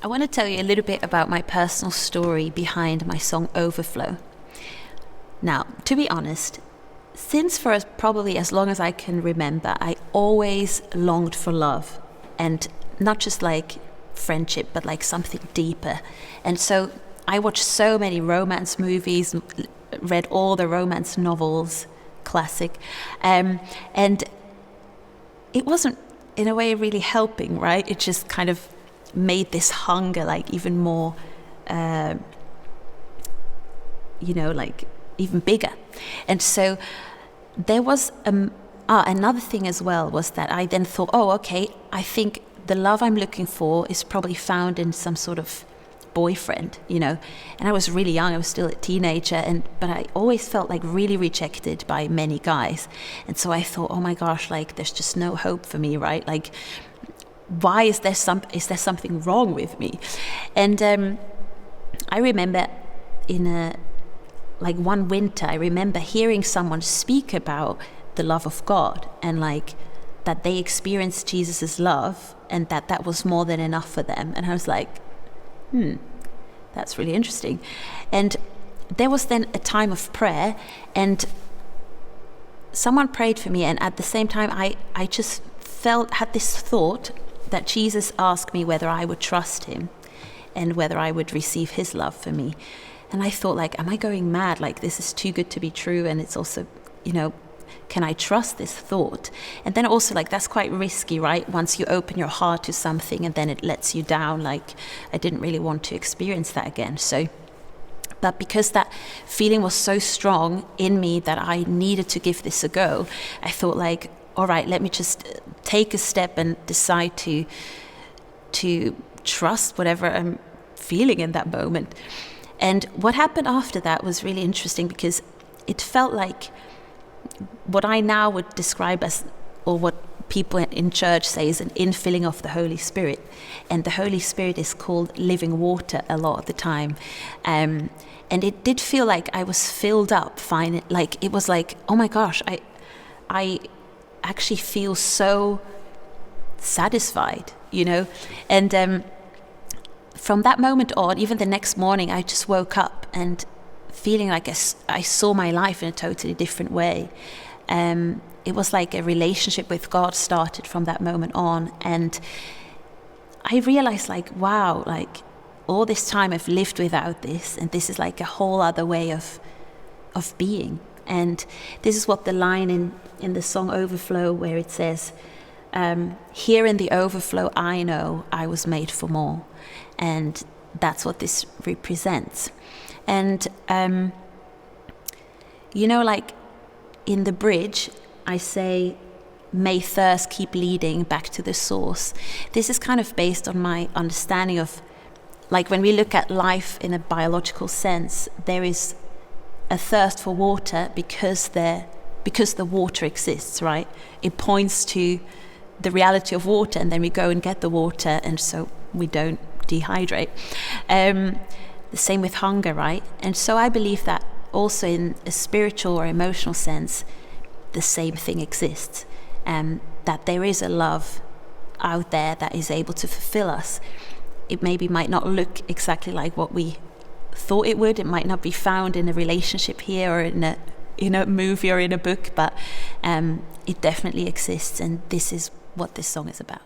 I want to tell you a little bit about my personal story behind my song Overflow. Now, to be honest, since for probably as long as I can remember, I always longed for love, and not just like friendship, but like something deeper. And so I watched so many romance movies, read all the romance novels, classic, and it wasn't in a way really helping, right? It just kind of made this hunger like even more, like even bigger. And so there was another thing as well, was that I then thought, oh, okay, I think the love I'm looking for is probably found in some sort of boyfriend, and I was really young, I was still a teenager, but I always felt like really rejected by many guys. And so I thought, oh my gosh, like there's just no hope for me, right? Like, why is there something wrong with me? And I remember one winter, I remember hearing someone speak about the love of God, and like that they experienced Jesus's love, and that was more than enough for them. And I was like, that's really interesting. And there was then a time of prayer, and someone prayed for me, and at the same time I just had this thought that Jesus asked me whether I would trust him and whether I would receive his love for me. And I thought, like, am I going mad? Like, this is too good to be true. And it's also, can I trust this thought? And then also, like, that's quite risky, right? Once you open your heart to something and then it lets you down, like, I didn't really want to experience that again. But because that feeling was so strong in me that I needed to give this a go, I thought, like, all right, let me just take a step and decide to trust whatever I'm feeling in that moment. And what happened after that was really interesting, because it felt like what I now would describe as, or what people in church say, is an infilling of the Holy Spirit. And the Holy Spirit is called living water a lot of the time. And it did feel like I was filled up, like it was like, oh my gosh, I actually feel so satisfied, and from that moment on, even the next morning, I just woke up and feeling like I saw my life in a totally different way. It was like a relationship with God started from that moment on, and I realized, like, wow, like all this time I've lived without this, and this is like a whole other way of being. And this is what the line in the song Overflow, where it says, here in the overflow, I know I was made for more. And that's what this represents. And, like in the bridge, I say, may thirst keep leading back to the source. This is kind of based on my understanding of, like, when we look at life in a biological sense, there is a thirst for water because the water exists, right? It points to the reality of water, and then we go and get the water, and so we don't dehydrate. The same with hunger, right? And so I believe that also in a spiritual or emotional sense, the same thing exists, that there is a love out there that is able to fulfill us. It maybe might not look exactly like what we thought it would. It might not be found in a relationship here or in a movie or in a book, but it definitely exists, and this is what this song is about.